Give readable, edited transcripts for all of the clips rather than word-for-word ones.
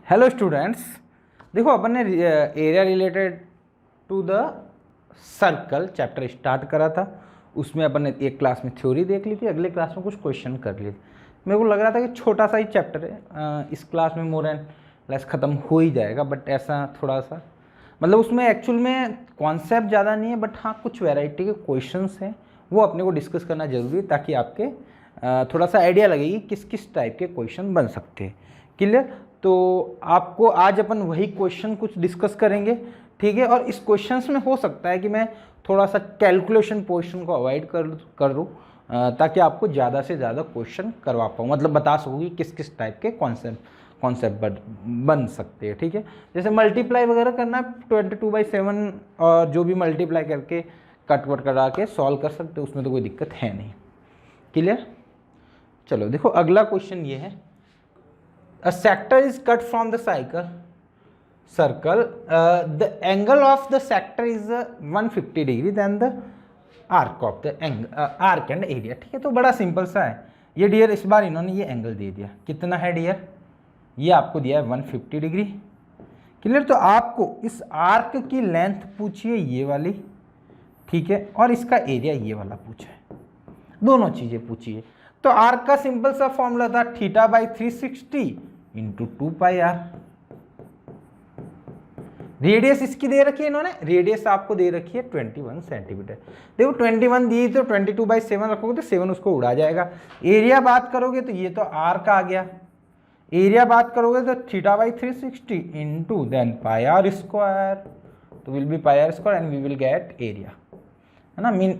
Hello students, देखो अपन ने area related to the circle chapter start करा था। उसमें अपन ने एक क्लास में थ्योरी देख ली थी, अगले क्लास में कुछ क्वेश्चन कर लिए थे। मेरे को लग रहा था कि छोटा सा ही चैप्टर है, इस क्लास में मोर एंड लेस ख़त्म हो ही जाएगा, बट ऐसा थोड़ा सा मतलब उसमें एक्चुअल में कॉन्सेप्ट ज़्यादा नहीं है, बट हाँ कुछ वैरायटी के क्वेश्चंस हैं वो अपने को डिस्कस करना जरूरी है, ताकि आपके थोड़ा सा आइडिया लगेगी किस किस टाइप के क्वेश्चन बन सकते हैं। क्लियर? तो आपको आज अपन वही क्वेश्चन कुछ डिस्कस करेंगे, ठीक है। और इस क्वेश्चंस में हो सकता है कि मैं थोड़ा सा कैलकुलेशन पोर्शन को अवॉइड कर दूँ, ताकि आपको ज़्यादा से ज़्यादा क्वेश्चन करवा पाऊँ, मतलब बता सकूँ कि किस किस टाइप के कॉन्सेप्ट बन सकते हैं, ठीक है। जैसे मल्टीप्लाई वगैरह करना 22/7 और जो भी मल्टीप्लाई करके कट वट करा के सॉल्व कर सकते हो, उसमें तो कोई दिक्कत है नहीं। क्लियर? चलो देखो अगला क्वेश्चन ये है, a sector is cut from the circle, the angle of the sector is 150 degree, then the arc of the arc and area, ठीक है। तो बड़ा सिंपल सा है ये डियर। इस बार इन्होंने ये एंगल दे दिया, कितना है डियर? ये आपको दिया है 150 डिग्री। क्लियर? तो आपको इस आर्क की लेंथ पूछिए ये वाली, ठीक है, और इसका एरिया ये वाला पूछा है, दोनों चीजें पूछिए। तो आर्क का सिंपल सा फॉर्मूला था θ/360 इंटू 2πr। रेडियस इसकी दे रखी है इन्होंने, रेडियस आपको दे रखी है 21 सेंटीमीटर। देखो 21 दी तो 22/7 रखोगे तो 7 उसको उड़ा जाएगा। एरिया बात करोगे तो ये तो आर्क आ गया, एरिया बात करोगे तो θ/360 इंटू देन πr स्क्वायर, तो will be πr square and we will get area, है ना, mean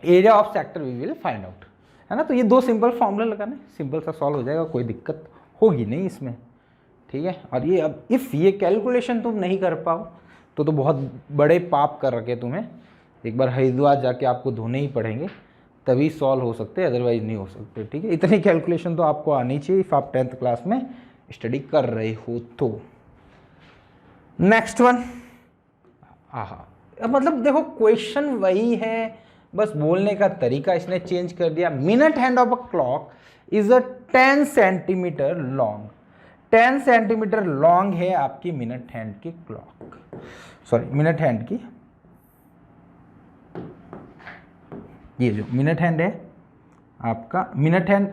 area of sector we will find out, है ना। तो ये दो सिंपल फॉर्मूला लगाने, सिंपल सा सॉल्व हो जाएगा, कोई दिक्कत होगी नहीं इसमें, ठीक है। और ये अब इफ़ ये कैलकुलेशन तुम नहीं कर पाओ तो बहुत बड़े पाप कर रखे तुम्हें, एक बार हरिद्वार जाके आपको धोने ही पड़ेंगे, तभी सॉल्व हो सकते, अदरवाइज नहीं हो सकते, ठीक है। इतनी कैलकुलेशन तो आपको आनी चाहिए इफ आप 10th क्लास में स्टडी कर रहे हो तो। नेक्स्ट वन, मतलब देखो क्वेश्चन वही है, बस बोलने का तरीका इसने चेंज कर दिया। Minute hand of a clock is a 10 centimetre long, 10 centimetre long है आपकी मिनट हैंड की क्लॉक, सॉरी मिनट हैंड की, ये जो मिनट हैंड है आपका, मिनट हैंड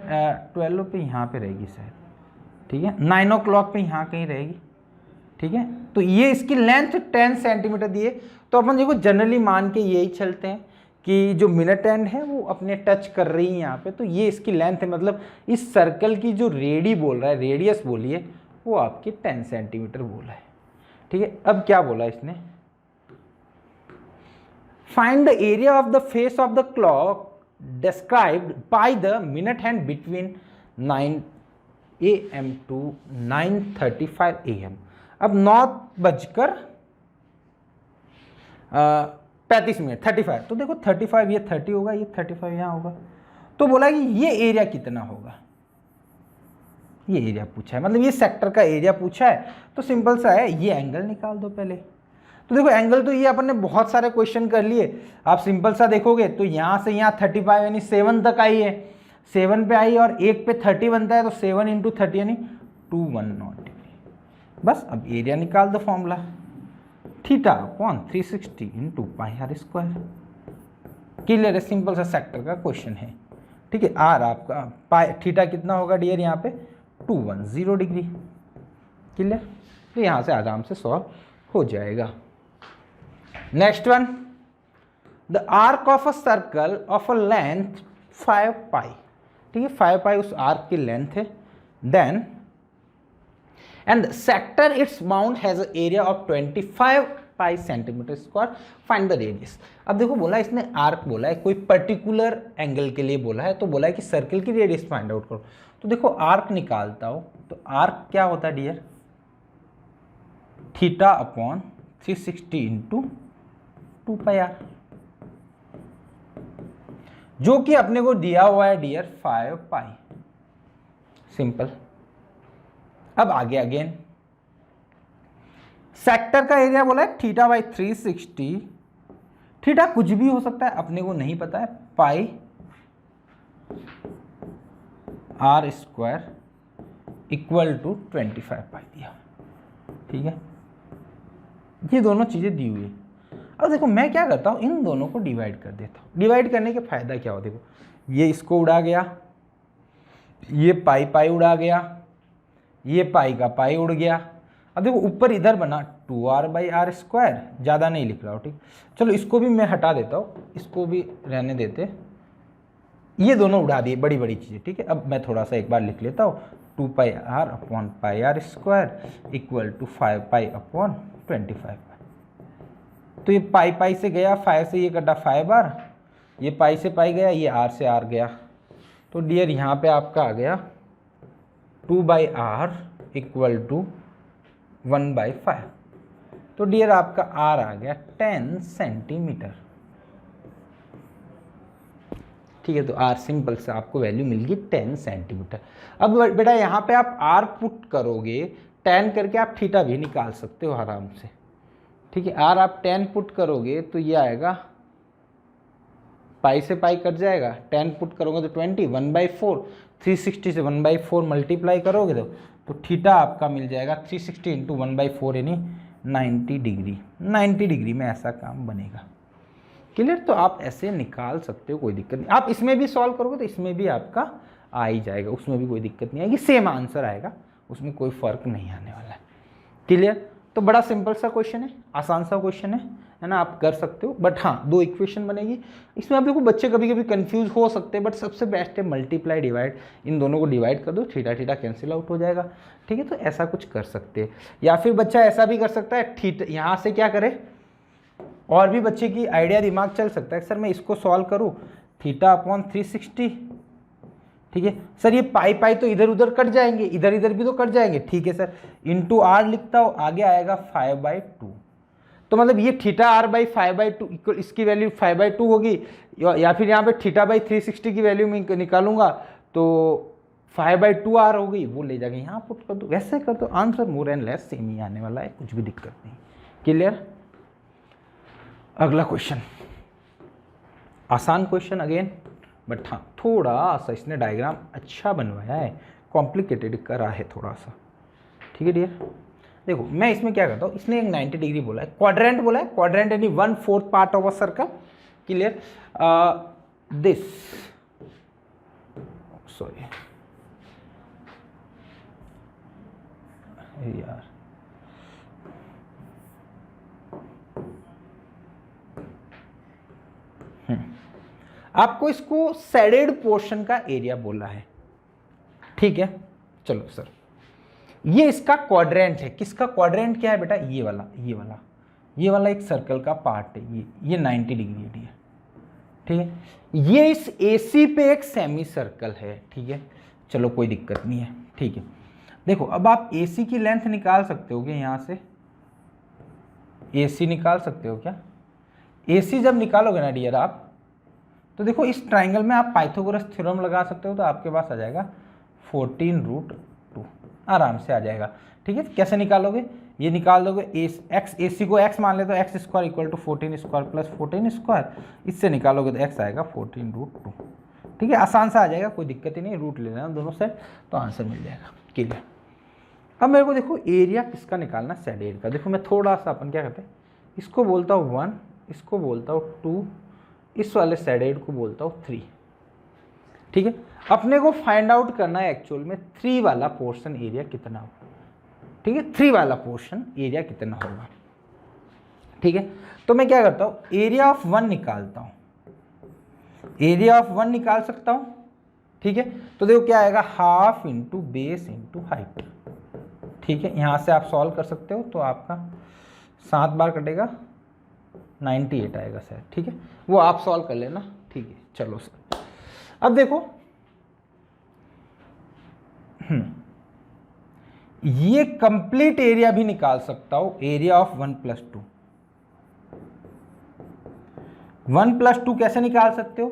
12 पे यहाँ पे रहेगी शायद, ठीक है, 9 o'clock पे यहाँ कहीं रहेगी, ठीक है। तो ये इसकी लेंथ 10 सेंटीमीटर दी है, तो अपन देखो जनरली मान के यही चलते हैं कि जो मिनट हैंड है वो अपने टच कर रही है यहाँ पे, तो ये इसकी लेंथ है, मतलब इस सर्कल की जो रेडी बोल रहा है, रेडियस बोलिए, वो आपकी 10 सेंटीमीटर बोला है, ठीक है। अब क्या बोला इसने, find the area of the face of the clock described by the minute hand between 9 AM to 9:35 AM। अब 9:35 35, तो देखो 35 ये 30 होगा, ये 35 यहाँ होगा, तो बोला कि ये एरिया कितना होगा, ये एरिया पूछा है, मतलब ये सेक्टर का एरिया पूछा है। तो सिंपल सा है, ये एंगल निकाल दो पहले। तो देखो एंगल तो ये अपन ने बहुत सारे क्वेश्चन कर लिए, आप सिंपल सा देखोगे तो यहाँ से यहाँ 35 यानी 7 तक आई है, 7 पे आई और 1 पे 30 बनता है, तो 7 इंटू 30 यानी 210 डिग्री। बस अब एरिया निकाल दो, formula θ/360 into πr square. Clear है, सिंपल सा सेक्टर का क्वेश्चन है, ठीक है। आर आपका थीटा कितना होगा डियर, यहाँ पे 210 डिग्री। क्लियर? तो यहाँ से आराम से सॉल्व हो जाएगा। Next one, the arc of a circle of a length 5π, ठीक है, 5π उस आर्क की लेंथ है, then and sector its bound has a area of 25π centimetre square, find the radius. अब देखो बोला इसने आर्क बोला है, कोई पर्टिकुलर एंगल के लिए बोला है, तो बोला है कि सर्कल की रेडियस फाइंड आउट करो। तो देखो आर्क निकालता हो तो आर्क क्या होता है डियर, θ/360 इंटू 2πr, जो कि अपने को दिया हुआ है डियर 5π। सिंपल। अब आगे अगेन सेक्टर का एरिया बोला है θ/360, थीटा कुछ भी हो सकता है, अपने को नहीं पता है, पाई r² इक्वल टू 25 पाई दिया। ठीक है, ये दोनों चीज़ें दी हुई है। अब देखो मैं क्या करता हूँ, इन दोनों को डिवाइड कर देता हूँ। डिवाइड करने के फायदा क्या हो, देखो ये इसको उड़ा गया, ये पाई पाई उड़ा गया, ये पाई का पाई उड़ गया। अब देखो ऊपर इधर बना 2r/r², ज़्यादा नहीं लिख रहा हूँ, ठीक। चलो इसको भी मैं हटा देता हूँ, इसको भी रहने देते, ये दोनों उड़ा दिए बड़ी बड़ी चीज़ें, ठीक है। अब मैं थोड़ा सा एक बार लिख लेता हूँ, 2πr/πr² इक्वल टू 5π/25। तो ये पाई पाई से गया, 5 से ये कटा 5r, ये पाई से पाई गया, ये r से r गया। तो डियर यहाँ पे आपका आ गया 2/r इक्वल टू 1/5। तो डियर आपका r आ गया 10 सेंटीमीटर। ठीक है, तो r सिंपल से आपको वैल्यू मिल गई 10 सेंटीमीटर। अब बेटा यहाँ पे आप r पुट करोगे, 10 करके आप थीटा भी निकाल सकते हो आराम से। ठीक है, r आप 10 पुट करोगे तो ये आएगा, पाई से पाई कट जाएगा, 10 पुट करोगे तो 20, 1/4, 360 से 1/4 मल्टीप्लाई करोगे तो थीटा आपका मिल जाएगा 360 इंटू 1/4 यानी 90 डिग्री। 90 डिग्री में ऐसा काम बनेगा। क्लियर? तो आप ऐसे निकाल सकते हो, कोई दिक्कत नहीं। आप इसमें भी सॉल्व करोगे तो इसमें भी आपका आ ही जाएगा, उसमें भी कोई दिक्कत नहीं आएगी, सेम आंसर आएगा, उसमें कोई फर्क नहीं आने वाला है। क्लियर? तो बड़ा सिंपल सा क्वेश्चन है, आसान सा क्वेश्चन है ना, आप कर सकते हो। बट हाँ, 2 इक्वेशन बनेगी इसमें। आप देखो बच्चे कभी कभी कंफ्यूज हो सकते हैं, बट सबसे बेस्ट है मल्टीप्लाई डिवाइड। इन दोनों को डिवाइड कर दो, थीटा थीटा कैंसिल आउट हो जाएगा। ठीक है, तो ऐसा कुछ कर सकते हैं। या फिर बच्चा ऐसा भी कर सकता है, थीटा यहाँ से क्या करे, और भी बच्चे की आइडिया दिमाग चल सकता है, सर मैं इसको सॉल्व करूँ, θ/360। ठीक है सर, ये पाई पाई तो इधर उधर कट जाएंगे, इधर इधर भी तो कट जाएंगे। ठीक है सर, इंटू r लिखता हूँ, आगे आएगा 5/2। तो मतलब ये θr/5/2 इसकी वैल्यू 5/2 होगी, या फिर यहाँ पे θ/360 की वैल्यू मैं निकालूंगा तो 5/2r होगी, वो ले जाके यहाँ पुट कर दो, वैसे कर दो, answer more and less same ही आने वाला है, कुछ भी दिक्कत नहीं। क्लियर? अगला क्वेश्चन, आसान क्वेश्चन अगेन, बट हाँ थोड़ा सा इसने डायग्राम अच्छा बनवाया है, कॉम्प्लिकेटेड करा है थोड़ा सा। ठीक है डियर, देखो मैं इसमें क्या करता हूँ, इसने एक 90 डिग्री बोला है, क्वाड्रेंट बोला है, क्वाड्रेंट यानी 1/4 part of a circle. Clear? This, sorry यार, आपको इसको सैडेड पोर्शन का एरिया बोला है। ठीक है, चलो सर, ये इसका क्वाड्रेंट है। किसका क्वाड्रेंट क्या है बेटा? ये वाला, ये वाला एक सर्कल का पार्ट है, ये 90 डिग्री है। ठीक है, ये इस AC पे एक सेमी सर्कल है। ठीक है, चलो कोई दिक्कत नहीं है। ठीक है, देखो अब आप AC की लेंथ निकाल सकते हो क्या? यहाँ से AC निकाल सकते हो क्या? AC जब निकालोगे ना डियर आप, तो देखो इस ट्राइंगल में आप पाइथागोरस थ्योरम लगा सकते हो, तो आपके पास आ जाएगा 14√2, आराम से आ जाएगा। ठीक है, कैसे निकालोगे? ये निकाल दोगे, AC को x मान ले तो x² इक्वल टू 14² प्लस 14², इससे निकालोगे तो x आएगा 14√2। ठीक है, आसान सा आ जाएगा, कोई दिक्कत ही नहीं, रूट ले लेना दोनों साइड तो आंसर मिल जाएगा। क्लियर? अब मेरे को देखो एरिया किसका निकालना, सैडेड का। देखो मैं थोड़ा सा, अपन क्या करते हैं, इसको बोलता हूँ 1, इसको बोलता हूँ 2, इस वाले सैडेड को बोलता हूँ 3। ठीक है, अपने को फाइंड आउट करना है एक्चुअल में 3 वाला पोर्शन एरिया कितना होगा। ठीक है, 3 वाला पोर्शन एरिया कितना होगा। ठीक है, तो मैं क्या करता हूँ, एरिया ऑफ 1 निकालता हूँ, एरिया ऑफ 1 निकाल सकता हूँ। ठीक है, तो देखो क्या आएगा, half into base into height. ठीक है, यहाँ से आप सॉल्व कर सकते हो, तो आपका 7 बार कटेगा, 98 आएगा सर। ठीक है, वो आप सॉल्व कर लेना। ठीक है, चलो सर, अब देखो ये कंप्लीट एरिया भी निकाल सकता हूं, एरिया ऑफ 1+2। 1+2 कैसे निकाल सकते हो?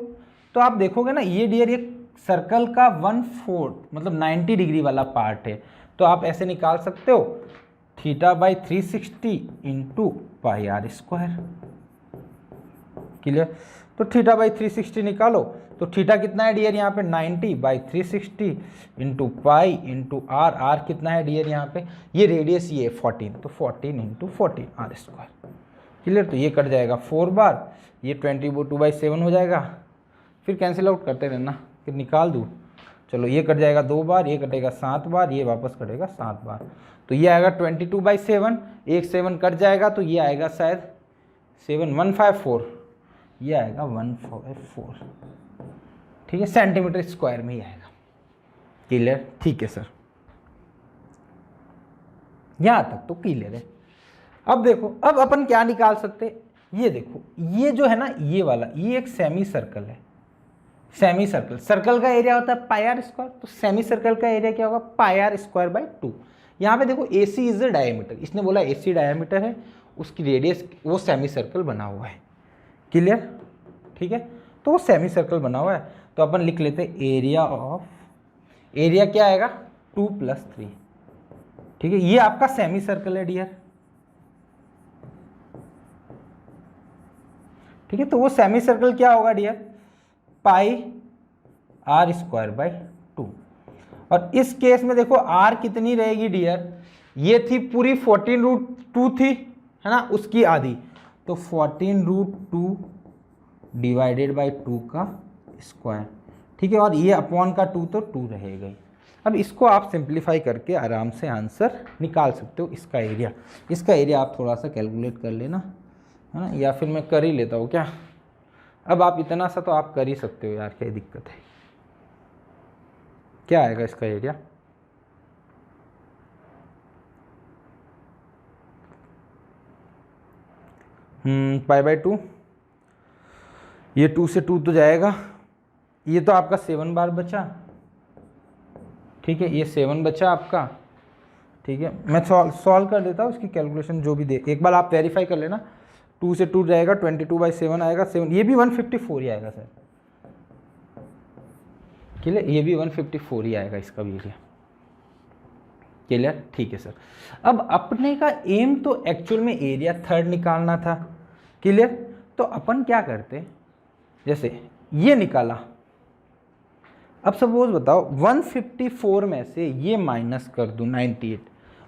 तो आप देखोगे ना, ये डियर एक सर्कल का 1/4 मतलब 90 डिग्री वाला पार्ट है, तो आप ऐसे निकाल सकते हो, θ/360 इंटू πr²। क्लियर। तो थीटा बाई 360 निकालो, तो थीटा कितना है डियर यहाँ पे 90 by 360 into pi into R, R कितना है डियर यहाँ पे, ये रेडियस ये 14, तो 14 इंटू 14 आर स्क्वायर। क्लियर। तो ये कट जाएगा 4 बार, ये 22/7 हो जाएगा, फिर कैंसिल आउट करते रहना, फिर निकाल दूँ। चलो ये कट जाएगा 2 बार, ये कटेगा 7 बार, ये वापस कटेगा 7 बार, तो ये आएगा 22/7, एक 7 कट जाएगा, तो ये आएगा शायद 7154, ये आएगा 154, ठीक है, सेंटीमीटर स्क्वायर में ही आएगा। क्लियर। ठीक है सर, यहाँ तक तो क्लियर है। अब देखो, अब अपन क्या निकाल सकते, ये देखो, ये जो है ना ये वाला, ये एक सेमी सर्कल है। सेमी सर्कल, सर्कल का एरिया होता है पाई आर स्क्वायर, तो सेमी सर्कल का एरिया क्या होगा, पाई आर स्क्वायर बाई 2। यहाँ पे देखो AC इज द डायमीटर, इसने बोला AC डायमीटर है, उसकी रेडियस वो सेमी सर्कल बना हुआ है। क्लियर। ठीक है, तो वो सेमी सर्कल बना हुआ है, तो अपन लिख लेते हैं एरिया ऑफ, एरिया क्या आएगा 2 + 3। ठीक है, ये आपका सेमी सर्कल है डियर। ठीक है, तो वो सेमी सर्कल क्या होगा dear, pi are square by 2। और इस केस में देखो आर कितनी रहेगी डियर, ये थी पूरी 14√2 थी, है ना, उसकी आधी, तो 14√2 डिवाइडेड बाई 2 का स्क्वायर। ठीक है, और ये अपॉन का 2 तो 2 रहेगा ही। अब इसको आप सिंप्लीफाई करके आराम से आंसर निकाल सकते हो। इसका एरिया, इसका एरिया आप थोड़ा सा कैलकुलेट कर लेना, है ना, या फिर मैं कर ही लेता हूँ क्या। अब आप इतना सा तो आप कर ही सकते हो यार, क्या दिक्कत है। क्या आएगा इसका एरिया, पाई बाई 2, ये 2 से 2 तो जाएगा, ये तो आपका 7 बार बचा। ठीक है, ये 7 बचा आपका। ठीक है, मैं सॉल्व कर देता हूँ, उसकी कैलकुलेशन जो भी दे, एक बार आप वेरीफाई कर लेना। 2 से 2 जाएगा, 22/7 आएगा, 7, ये भी 154 ही आएगा सर। क्लियर, ये भी 154 ही आएगा इसका भी एरिया। क्लियर। ठीक है सर, अब अपने का एम तो एक्चुअल में एरिया थर्ड निकालना था। क्लियर, तो अपन क्या करते, जैसे ये निकाला, अब सपोज बताओ 154 में से ये माइनस कर दूं 98,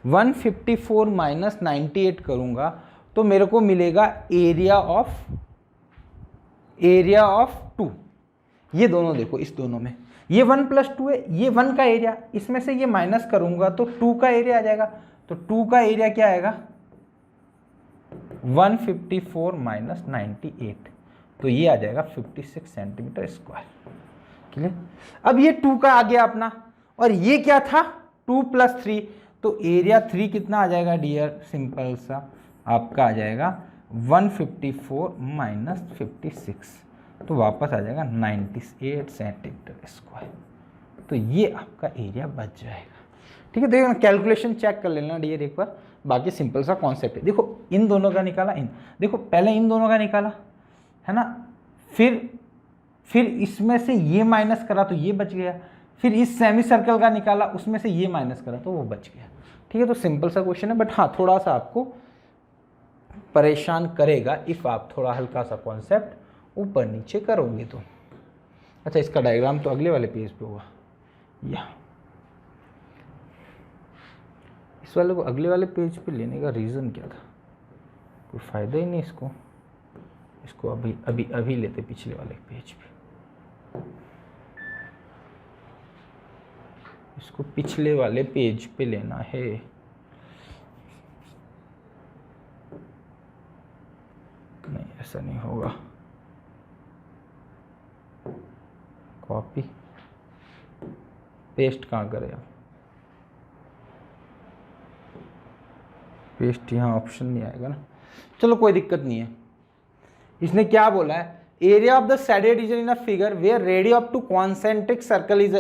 154 माइनस 98 करूंगा तो मेरे को मिलेगा एरिया ऑफ 2। ये दोनों देखो, इस दोनों में ये 1 + 2 है, ये 1 का एरिया, इसमें से ये माइनस करूंगा तो 2 का एरिया आ जाएगा, तो 2 का एरिया क्या आएगा 154 माइनस 98, तो ये आ जाएगा 56 सेंटीमीटर स्क्वायर। क्लियर। अब ये 2 का आ गया अपना, और ये क्या था 2 + 3, तो एरिया 3 कितना आ जाएगा डियर, सिंपल सा आपका आ जाएगा 154 माइनस 56, तो वापस आ जाएगा 98 सेंटीमीटर स्क्वायर। तो ये आपका एरिया बच जाएगा। ठीक है, देखो कैलकुलेशन चेक कर लेना डियर एक बार, बाकी सिंपल सा कॉन्सेप्ट है। देखो इन दोनों का निकाला, देखो पहले इन दोनों का निकाला, है ना, फिर इसमें से ये माइनस करा तो ये बच गया, फिर इस सेमी सर्कल का निकाला, उसमें से ये माइनस करा तो वो बच गया। ठीक है, तो सिंपल सा क्वेश्चन है, बट हाँ थोड़ा सा आपको परेशान करेगा इफ़ आप थोड़ा हल्का सा कॉन्सेप्ट ऊपर नीचे करोगे तो। अच्छा, इसका डायग्राम तो अगले वाले पेज पे होगा, या इस वाले को अगले वाले पेज पे लेने का रीज़न क्या था, कोई फ़ायदा ही नहीं इसको अभी लेते पिछले वाले पेज पे, इसको पिछले वाले पेज पे लेना है। नहीं, ऐसा नहीं होगा, कॉपी पेस्ट कहाँ करें आप, पेस्ट यहाँ ऑप्शन नहीं आएगा ना, चलो कोई दिक्कत नहीं है। इसने क्या बोला है, area of the shaded region in a figure where radius of two concentric circle is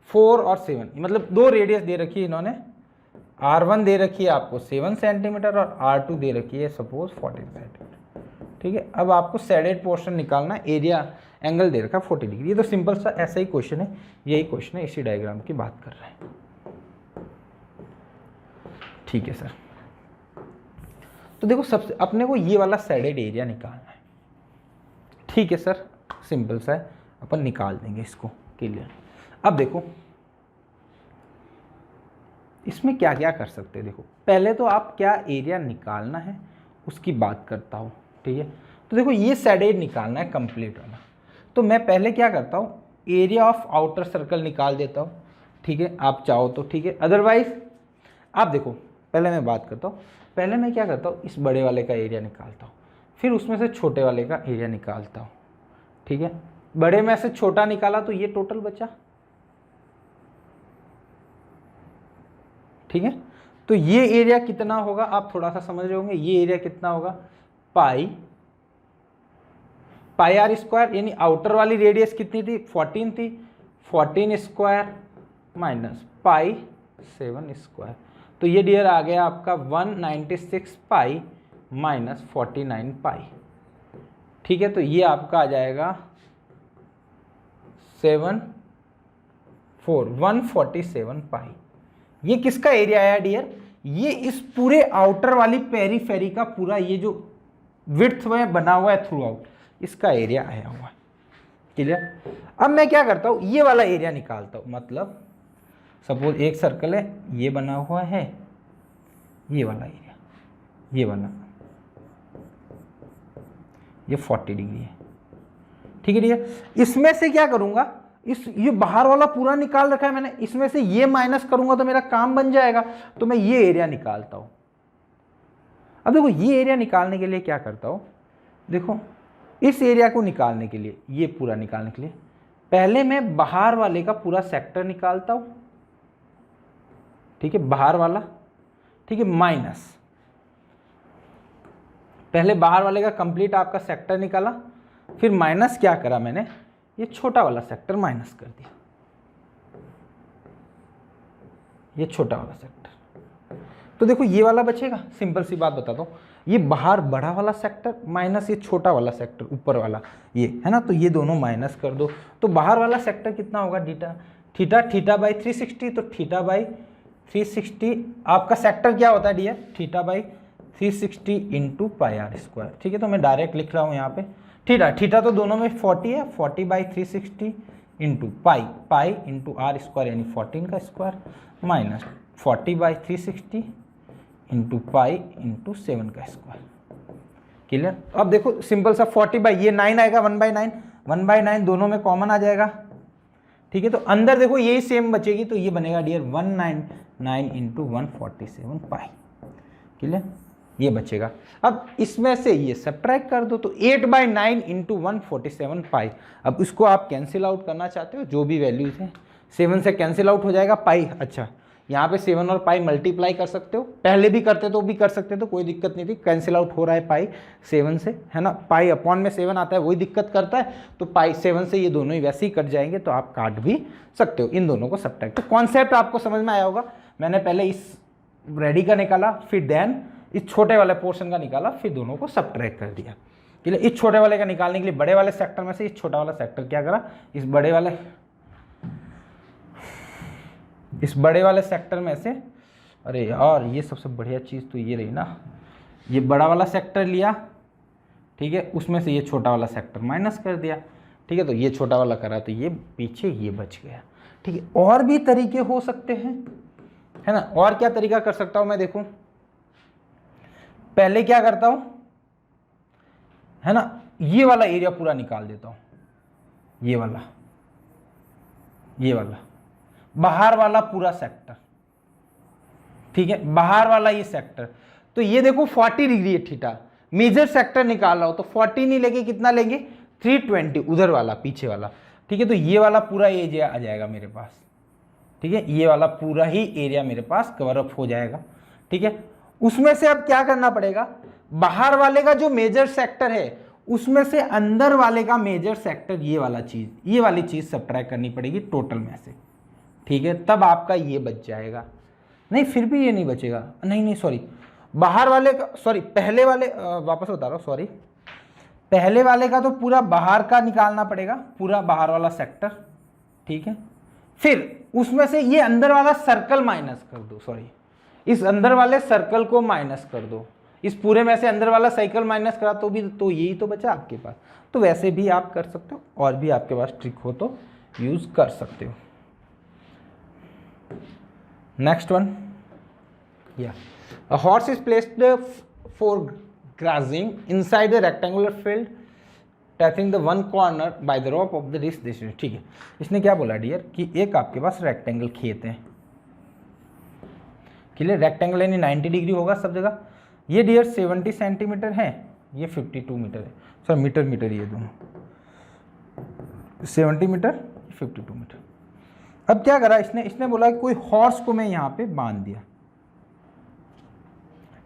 4 और 7, मतलब 2 रेडियस दे रखी है इन्होंने, R1 दे रखी है आपको 7 सेंटीमीटर और R2 दे रखी है सपोज 14 सेंटीमीटर। ठीक है, अब आपको शेडेड पोर्शन निकालना, एरिया एंगल दे रखा है 40 डिग्री। ये तो सिंपल सा ऐसा ही क्वेश्चन है, यही क्वेश्चन है, इसी डायग्राम की बात कर रहे हैं। ठीक है सर, तो देखो सबसे अपने को ये वाला शेडेड एरिया निकालना है। ठीक है सर, सिंपल सा है, अपन निकाल देंगे इसको, क्लियर। अब देखो इसमें क्या क्या कर सकते हैं, देखो पहले तो आप क्या एरिया निकालना है उसकी बात करता हूँ, ठीक है। तो देखो ये साइड निकालना है कंप्लीट वाला, तो मैं पहले क्या करता हूँ, एरिया ऑफ आउटर सर्कल निकाल देता हूँ, ठीक है, आप चाहो तो ठीक है, अदरवाइज आप देखो पहले मैं बात करता हूँ, पहले मैं क्या करता हूँ, इस बड़े वाले का एरिया निकालता हूँ, फिर उसमें से छोटे वाले का एरिया निकालता हूँ, ठीक है। बड़े में से छोटा निकाला तो ये टोटल बचा, ठीक है। तो ये एरिया कितना होगा आप थोड़ा सा समझ रहे होंगे, ये एरिया कितना होगा, पाई आर स्क्वायर, यानी आउटर वाली रेडियस कितनी थी, 14 थी, 14 स्क्वायर माइनस पाई 7 स्क्वायर, तो ये डियर आ गया आपका 196 पाई माइनस 49 पाई, ठीक है। तो ये आपका आ जाएगा 147 पाई। ये किसका एरिया आया डियर, ये इस पूरे आउटर वाली पेरीफेरी का पूरा ये जो विड्थ में बना हुआ है थ्रू आउट, इसका एरिया आया हुआ है, क्लियर। अब मैं क्या करता हूँ, ये वाला एरिया निकालता हूँ, मतलब सपोज एक सर्कल है, ये बना हुआ है, ये वाला एरिया, ये वाला, ये 40 डिग्री है, ठीक है डियर। इसमें से क्या करूंगा, इस ये बाहर वाला पूरा निकाल रखा है मैंने, इसमें से ये माइनस करूंगा तो मेरा काम बन जाएगा, तो मैं ये एरिया निकालता हूं। अब देखो ये एरिया निकालने के लिए क्या करता हूं, देखो इस एरिया को निकालने के लिए, ये पूरा निकालने के लिए पहले मैं बाहर वाले का पूरा सेक्टर निकालता हूं, ठीक है, बाहर वाला, ठीक है, माइनस पहले बाहर वाले का कंप्लीट आपका सेक्टर निकाला, फिर माइनस क्या करा मैंने, ये छोटा वाला सेक्टर माइनस कर दिया, ये छोटा वाला सेक्टर, तो देखो ये वाला बचेगा। सिंपल सी बात बताता हूँ, ये बाहर बड़ा वाला सेक्टर माइनस ये छोटा वाला सेक्टर ऊपर वाला, ये है ना, तो ये दोनों माइनस कर दो, तो बाहर वाला सेक्टर कितना होगा, थीटा बाई 360, तो थीटा बाई 360 आपका सेक्टर क्या होता है dear, theta by 360 into pi are square, ठीक है। तो मैं डायरेक्ट लिख रहा हूँ यहाँ पे थीटा तो दोनों में 40 है, 40 by 360 into pi into R square यानी 14 का square minus 40 by 360 into pi into 7 का स्क्वायर, क्लियर। अब देखो सिंपल सा 40 बाई ये 9 आएगा, 1/9 दोनों में कॉमन आ जाएगा, ठीक है। तो अंदर देखो यही सेम बचेगी, तो ये बनेगा डियर 199 इंटू 147 पाई, क्लियर, ये बचेगा। अब इसमें से ये सब्ट्रैक्ट कर दो, तो 8/9 इंटू 147 पाई। अब इसको आप कैंसिल आउट करना चाहते हो, जो भी वैल्यूज हैं 7 से कैंसिल आउट हो जाएगा पाई। अच्छा यहाँ पे 7 और पाई मल्टीप्लाई कर सकते हो, पहले भी करते तो भी कर सकते तो कोई दिक्कत नहीं थी, कैंसिल आउट हो रहा है पाई 7 से, है ना, पाई अपॉन में 7 आता है वही दिक्कत करता है, तो पाई 7 से ये दोनों ही वैसे ही कट जाएंगे, तो आप काट भी सकते हो इन दोनों को सब्ट्रैक्ट। तो कॉन्सेप्ट आपको समझ में आया होगा, मैंने पहले इस रेडी का निकाला, फिर देन इस छोटे वाले पोर्शन का निकाला, फिर दोनों को सब्ट्रैक्ट कर दिया, ठीक है। इस छोटे वाले का निकालने के लिए बड़े वाले सेक्टर में से इस छोटा वाला सेक्टर क्या करा, इस बड़े वाले सेक्टर में से, अरे यार ये सबसे बढ़िया चीज़ तो ये रही ना, ये बड़ा वाला सेक्टर लिया, ठीक है, उसमें से ये छोटा वाला सेक्टर माइनस कर दिया, ठीक है। तो ये छोटा वाला करा तो ये पीछे ये बच गया, ठीक है। और भी तरीके हो सकते हैं, है ना, और क्या तरीका कर सकता हूं मैं, देखूं पहले क्या करता हूं, है ना, ये वाला एरिया पूरा निकाल देता हूं, ये वाला बाहर वाला पूरा सेक्टर, ठीक है, बाहर वाला ये सेक्टर, तो ये देखो 40 डिग्री है थीटा, मेजर सेक्टर निकाल रहा हो तो 40 नहीं लेंगे, कितना लेंगे 320, उधर वाला पीछे वाला, ठीक है। तो ये वाला पूरा एरिया आ जाएगा मेरे पास, ठीक है, ये वाला पूरा ही एरिया मेरे पास कवर अप हो जाएगा, ठीक है। उसमें से अब क्या करना पड़ेगा, बाहर वाले का जो मेजर सेक्टर है उसमें से अंदर वाले का मेजर सेक्टर, ये वाली चीज सब्ट्रैक्ट करनी पड़ेगी टोटल में से, ठीक है, तब आपका ये बच जाएगा। नहीं फिर भी ये नहीं बचेगा, नहीं सॉरी, बाहर वाले का, सॉरी पहले वाले, वापस बता रहा हूँ, सॉरी पहले वाले का तो पूरा बाहर का निकालना पड़ेगा, पूरा बाहर वाला सेक्टर, ठीक है। फिर उसमें से ये अंदर वाला सर्कल माइनस कर दो, सॉरी इस अंदर वाले सर्कल को माइनस कर दो, इस पूरे में से अंदर वाला साइकिल माइनस करा तो भी तो यही तो बचा आपके पास। तो वैसे भी आप कर सकते हो, और भी आपके पास ट्रिक हो तो यूज कर सकते हो। नेक्स्ट वन, या a horse is placed for grazing inside the rectangular field touching the one corner by the rope of the this. ठीक है, इसने क्या बोला डियर कि एक आपके पास रेक्टेंगल खेत है, क्लियर, रेक्टेंगल यानी 90 डिग्री होगा सब जगह। ये डियर 70 सेंटीमीटर है, ये 52 मीटर है, सर मीटर ये दोनों 70 मीटर 52 मीटर। अब क्या करा इसने बोला कि कोई हॉर्स को मैं यहाँ पे बांध दिया,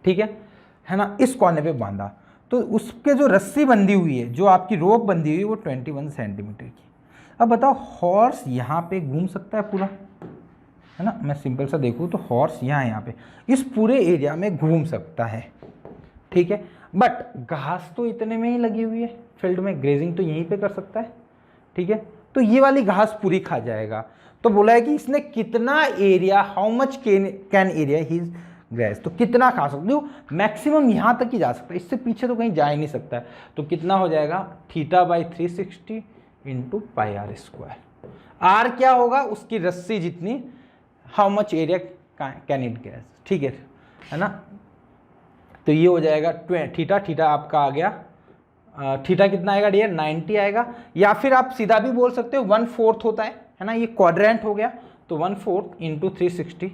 ठीक है ना, इस कोने पे बांधा, तो उसके जो रस्सी बंधी हुई है, जो आपकी रोप बंधी हुई है, वो 21 सेंटीमीटर की। अब बताओ हॉर्स यहाँ पे घूम सकता है पूरा, है ना, मैं सिंपल सा देखूँ तो हॉर्स यहाँ पे इस पूरे एरिया में घूम सकता है, ठीक है, बट घास तो इतने में ही लगी हुई है फील्ड में, ग्रेजिंग तो यहीं पे कर सकता है, ठीक है, तो ये वाली घास पूरी खा जाएगा। तो बोला है कि इसने कितना area, how much can area he graze, तो कितना खा सकते हो, मैक्सिमम यहाँ तक ही जा सकता है, इससे पीछे तो कहीं जा ही नहीं सकता है। तो कितना हो जाएगा θ/360 into pi are square. R क्या होगा, उसकी रस्सी जितनी, how much area can it graze, ठीक है ना। तो ये हो जाएगा थीटा आपका आ गया, थीटा कितना आएगा डियर 90 आएगा, या फिर आप सीधा भी बोल सकते हो 1/4 होता है ना, ये क्वाड्रेंट हो गया, तो 1/4 into 360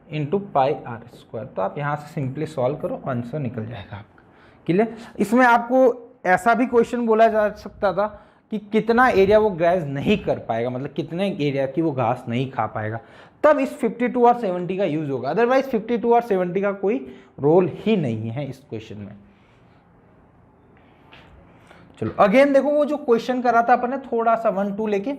into pi are square. तो आप यहाँ से सिंपली सॉल्व करो, आंसर निकल जाएगा आपका, क्लियर। इसमें आपको ऐसा भी क्वेश्चन बोला जा सकता था कि कितना एरिया वो ग्रेज नहीं कर पाएगा, मतलब कितने एरिया की वो घास नहीं खा पाएगा, तब इस 52 और 70 का यूज होगा, अदरवाइज 52 और 70 का कोई रोल ही नहीं है इस क्वेश्चन में। चलो अगेन देखो, वो जो क्वेश्चन करा था अपन ने थोड़ा सा 1-2 लेके,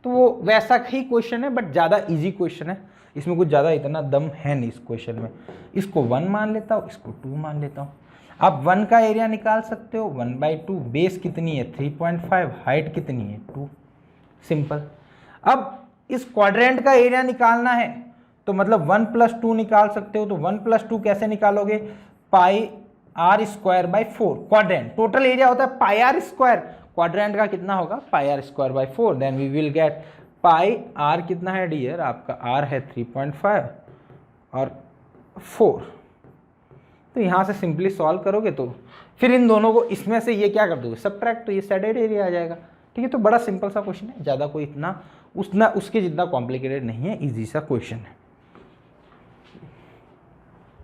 तो वो वैसा ही क्वेश्चन है, बट ज़्यादा इजी क्वेश्चन है, इसमें कुछ ज़्यादा इतना दम है नहीं इस क्वेश्चन में। इसको 1 मान लेता हूँ, इसको 2 मान लेता हूँ। आप 1 का एरिया निकाल सकते हो, 1/2, बेस कितनी है 3.5, हाइट कितनी है 2, सिंपल। अब इस क्वाड्रेंट का एरिया निकालना है, तो मतलब 1 + 2 निकाल सकते हो, तो 1 + 2 कैसे निकालोगे, pi are square by 4, quadrant total area होता है पाई आर स्क्वायर, क्वाड्रेंट का कितना होगा pi are square by 4, then we will get pi r कितना है डियर, आपका आर है 3.5 और 4। तो यहाँ से सिंपली सॉल्व करोगे तो फिर इन दोनों को इसमें से ये क्या कर दोगे सबट्रैक्ट, तो ये शेडेड एरिया आ जाएगा, ठीक है। तो बड़ा सिंपल सा क्वेश्चन है, ज़्यादा कोई इतना उसके जितना कॉम्प्लिकेटेड नहीं है, इजी सा क्वेश्चन है।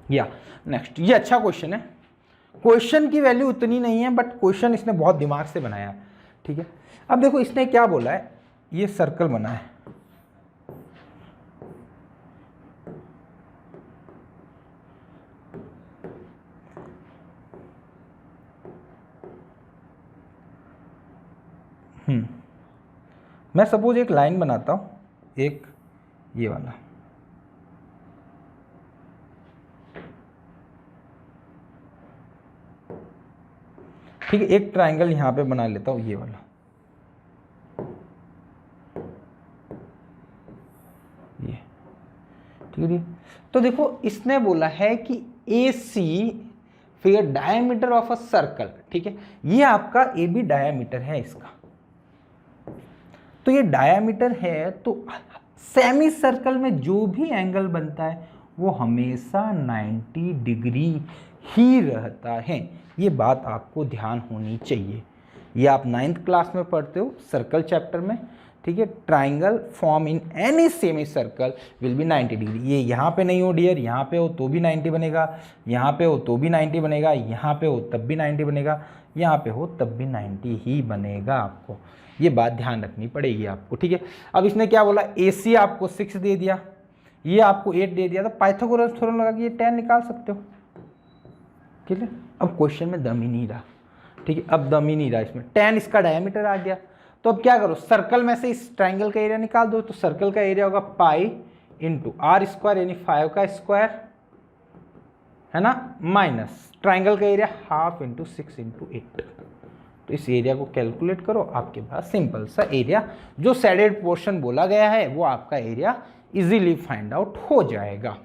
या नेक्स्ट, ये अच्छा क्वेश्चन है, क्वेश्चन की वैल्यू उतनी नहीं है, बट क्वेश्चन इसने बहुत दिमाग से बनाया है, ठीक है। अब देखो इसने क्या बोला है, ये सर्कल बना है, मैं सपोज एक लाइन बनाता हूं, एक ये वाला, ठीक है, एक ट्रायंगल यहां पे बना लेता हूं, ये वाला, ये, ठीक है। तो देखो इसने बोला है कि AC figure diameter of a circle, ठीक है, ये आपका AB डायमीटर है इसका, तो ये डायमीटर है, तो सेमी सर्कल में जो भी एंगल बनता है वो हमेशा 90 डिग्री ही रहता है, ये बात आपको ध्यान होनी चाहिए। ये आप 9th क्लास में पढ़ते हो सर्कल चैप्टर में, ठीक है। Triangle form in any semi circle will be 90 degree, ये यहाँ पे नहीं हो डियर, यहाँ पे हो तो भी 90 बनेगा, यहाँ पे हो तो भी 90 बनेगा, यहाँ पे हो तब भी 90 बनेगा, यहाँ पे हो तब भी 90 ही बनेगा, आपको ये बात ध्यान रखनी पड़ेगी आपको, ठीक है। अब इसने क्या बोला, AC आपको 6 दे दिया, ये आपको 8 दे दिया, तो पाइथागोरस थ्योरम लगा के ये 10 निकाल सकते हो, ठीक है। अब क्वेश्चन में दम ही नहीं रहा, ठीक है, अब दम ही नहीं रहा इसमें, 10 इसका डायमीटर आ गया, तो अब क्या करो, सर्कल में से इस ट्राइंगल का एरिया निकाल दो, तो सर्कल का एरिया होगा पाई इंटू आर स्क्वायर यानी 5 का स्क्वायर, है ना, माइनस ट्राइंगल का एरिया हाफ इंटू 6 इंटू 8। तो इस एरिया को कैलकुलेट करो, आपके पास सिंपल सा एरिया जो शेडेड पोर्शन बोला गया है वो आपका एरिया इजीली फाइंड आउट हो जाएगा,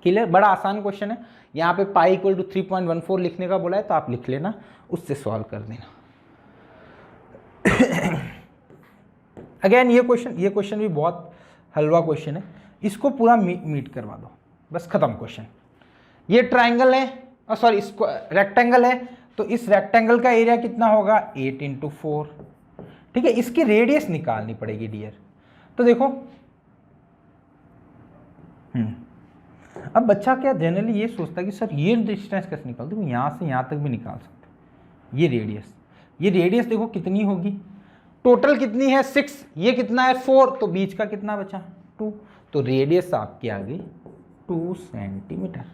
क्लियर, बड़ा आसान क्वेश्चन है। यहाँ पे पाई इक्वल टू 3.14 लिखने का बोला है तो आप लिख लेना, उससे सॉल्व कर देना। अगेन ये क्वेश्चन भी बहुत हलवा क्वेश्चन है, इसको पूरा मीट करवा दो, बस खत्म क्वेश्चन। ये ट्राइंगल है, सॉरी इसको रेक्टेंगल है, तो इस रेक्टेंगल का एरिया कितना होगा 8 × 4, ठीक है। इसकी रेडियस निकालनी पड़ेगी डियर। तो देखो अब बच्चा क्या जनरली ये सोचता है कि सर ये डिस्टेंस कैसे निकाल दो, यहाँ से यहाँ तक भी निकाल सकते हैं। ये रेडियस देखो कितनी होगी, टोटल कितनी है 6, ये कितना है 4, तो बीच का कितना बचा 2, तो रेडियस आपकी आ गई 2 सेंटीमीटर,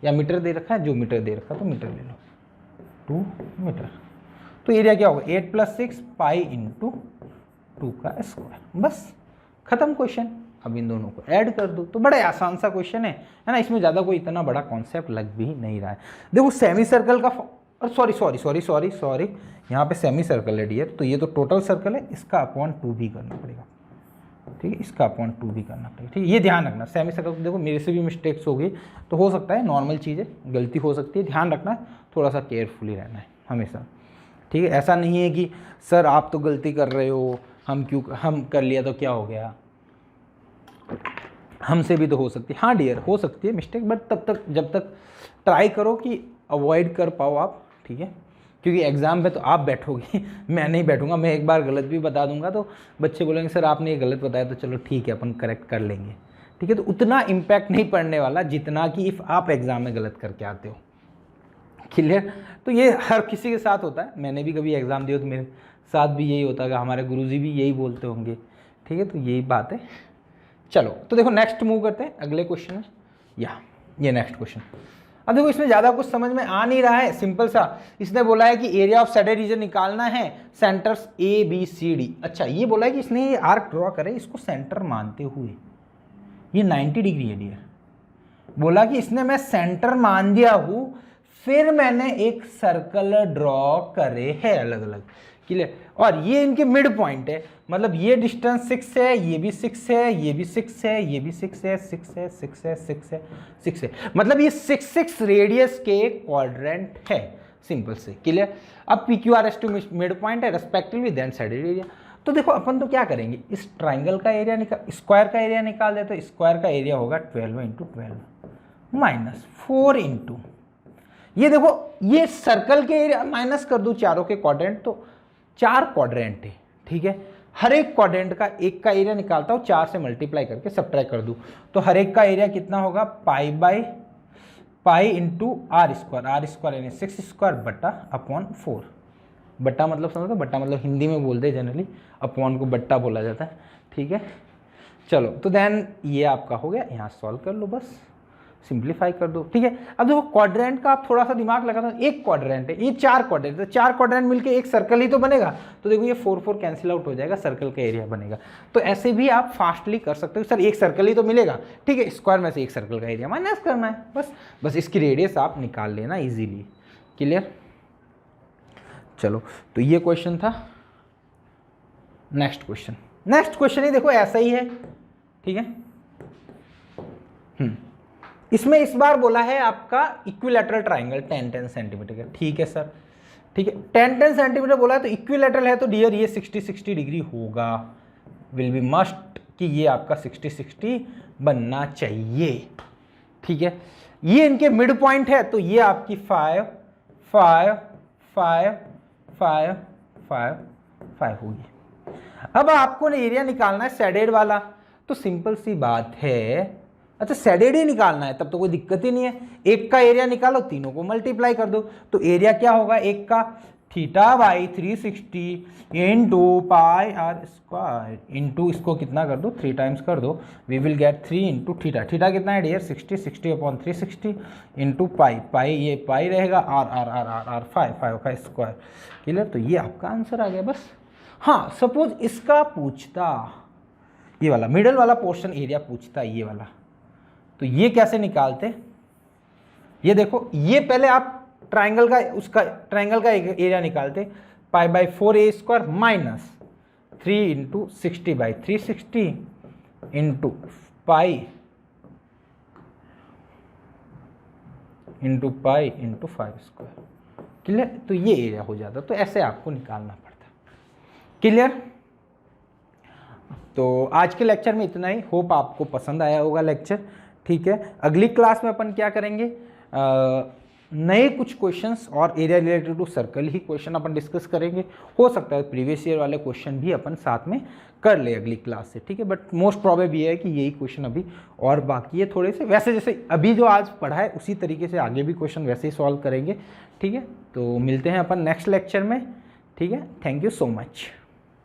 या मीटर दे रखा है, जो मीटर दे रखा तो मीटर ले लो, 2 मीटर। तो एरिया क्या होगा 8 + 6 पाई × 2 का स्क्वायर, बस खत्म क्वेश्चन। अब इन दोनों को ऐड कर दो, तो बड़ा आसान सा क्वेश्चन है ना, इसमें ज़्यादा कोई इतना बड़ा कॉन्सेप्ट लग भी नहीं रहा है। देखो सेमी सर्कल का, सॉरी यहाँ पे सेमी सर्कल है डियर, तो ये तो टोटल सर्कल है, इसका अपॉन 2 भी करना पड़ेगा, ठीक है, इसका अपॉन 2 भी करना पड़ेगा, ठीक है। ये ध्यान रखना, सेमी सर्कल देखो मेरे से भी मिस्टेक्स हो गई, तो हो सकता है नॉर्मल चीज़ है, गलती हो सकती है, ध्यान रखना, थोड़ा सा केयरफुली रहना है हमेशा, ठीक है। ऐसा नहीं है कि सर आप तो गलती कर रहे हो, हम कर लिया तो क्या हो गया, हमसे भी तो हो सकती है। हाँ डियर हो सकती है मिस्टेक, बट जब तक ट्राई करो कि अवॉइड कर पाओ आप, ठीक है, क्योंकि एग्ज़ाम में तो आप बैठोगे, मैं नहीं बैठूंगा। मैं एक बार गलत भी बता दूंगा तो बच्चे बोलेंगे सर आपने ये गलत बताया, तो चलो ठीक है अपन करेक्ट कर लेंगे, ठीक है। तो उतना इम्पैक्ट नहीं पड़ने वाला जितना कि इफ़ आप एग्ज़ाम में गलत करके आते हो, क्लियर। तो ये हर किसी के साथ होता है, मैंने भी कभी एग्ज़ाम दिया तो मेरे साथ भी यही होता है, हमारे गुरुजी भी यही बोलते होंगे, ठीक है। तो यही बात है। चलो तो देखो नेक्स्ट मूव करते हैं, अगले क्वेश्चन में, ये नेक्स्ट क्वेश्चन। अब देखो इसमें ज़्यादा कुछ समझ में आ नहीं रहा है, सिंपल सा इसने बोला है कि एरिया ऑफ सैडेड रीजन निकालना है, सेंटर्स ABCD। अच्छा ये बोला है कि इसने ये आर्क ड्रॉ करे, इसको सेंटर मानते हुए, ये 90 डिग्री है डियर, बोला कि इसने मैं सेंटर मान दिया हूँ, फिर मैंने एक सर्कल ड्रॉ करे है अलग अलग, क्लियर। और ये इनके मिड पॉइंट है, मतलब ये डिस्टेंस 6 है, ये भी 6 है, ये भी 6 है, ये भी 6 है, 6 है, 6 है, 6 है, 6 है, मतलब ये 6 रेडियस के क्वाड्रेंट है, सिंपल से, क्लियर। अब PQRS टू मिड पॉइंट है रेस्पेक्टिवली, देन साइडेड एरिया। तो देखो अपन तो क्या करेंगे, इस ट्राइंगल का एरिया निकाल, स्क्वायर का एरिया निकाल दे, तो स्क्वायर का एरिया होगा 12 × 12 माइनस 4 × ये देखो ये सर्कल के एरिया माइनस कर दूं चारों के क्वाड्रेंट, तो 4 क्वाड्रेंट है, ठीक है। हर एक क्वाड्रेंट का एक का एरिया निकालता हूँ, 4 से मल्टीप्लाई करके सब्ट्रैक्ट कर दूं, तो हर एक का एरिया कितना होगा पाई × r² यानी 6² बटा अपॉन 4। बट्टा मतलब समझ लो, बट्टा मतलब हिंदी में बोलते हैं जनरली, अपॉन को बट्टा बोला जाता है, ठीक है। चलो तो देन ये आपका हो गया, यहाँ सॉल्व कर लो, बस सिंप्लीफाई कर दो, ठीक है। अब देखो क्वाड्रेंट का आप थोड़ा सा दिमाग लगा दो, एक क्वाड्रेंट है, ये 4 क्वाड्रेंट, तो 4 क्वाड्रेंट मिलके एक सर्कल ही तो बनेगा, तो देखो ये 4 कैंसिल आउट हो जाएगा, सर्कल का एरिया बनेगा। तो ऐसे भी आप फास्टली कर सकते हो, सर एक सर्कल ही तो मिलेगा, ठीक है, स्क्वायर में से एक सर्कल का एरिया माइनस करना है, बस इसकी रेडियस आप निकाल लेना इजीली, क्लियर। चलो तो ये क्वेश्चन था। नेक्स्ट क्वेश्चन ही देखो ऐसा ही है, ठीक है। इसमें इस बार बोला है आपका इक्विलैटरल ट्राइंगल 10-10 सेंटीमीटर का, ठीक है सर, ठीक है। 10-10 सेंटीमीटर बोला है तो इक्विलैटरल है, तो डियर ये 60-60 डिग्री होगा, विल बी मस्ट कि ये आपका 60-60 बनना चाहिए, ठीक है। ये इनके मिड पॉइंट है, तो ये आपकी 5 5 5 5 5 5 होगी। अब आपको एरिया निकालना है सैडेड वाला, तो सिंपल सी बात है, अच्छा सैडेड ही निकालना है तब तो कोई दिक्कत ही नहीं है, एक का एरिया निकालो, तीनों को मल्टीप्लाई कर दो, तो एरिया क्या होगा एक का θ/360 इंटू पाई r² इंटू इसको कितना कर दो 3 टाइम्स कर दो, वी विल गेट 3 × θ। θ कितना है डियर 60/360 इंटू पाई ये पाई रहेगा, r 5 का स्क्वायर, क्लियर। तो ये आपका आंसर आ गया बस। हाँ सपोज इसका पूछता, ये वाला मिडल वाला पोर्शन एरिया पूछता ये वाला, तो ये कैसे निकालते, ये देखो, ये पहले आप ट्राइंगल का एरिया निकालते, π/4a² minus 3 × 60/360 into pi into pi into 5 square. Clear? तो ये एरिया हो जाता, तो ऐसे आपको निकालना पड़ता। क्लियर? तो आज के लेक्चर में इतना ही। होप आपको पसंद आया होगा लेक्चर। ठीक है, अगली क्लास में अपन क्या करेंगे, नए कुछ क्वेश्चंस और एरिया रिलेटेड टू सर्कल ही क्वेश्चन अपन डिस्कस करेंगे। हो सकता है प्रीवियस ईयर वाले क्वेश्चन भी अपन साथ में कर ले अगली क्लास से। ठीक है, बट मोस्ट प्रोबेबल ये है कि यही क्वेश्चन अभी और बाकी है थोड़े से। वैसे जैसे अभी जो आज पढ़ा है उसी तरीके से आगे भी क्वेश्चन वैसे ही सॉल्व करेंगे। ठीक है, तो मिलते हैं अपन नेक्स्ट लेक्चर में। ठीक है, थैंक यू सो मच।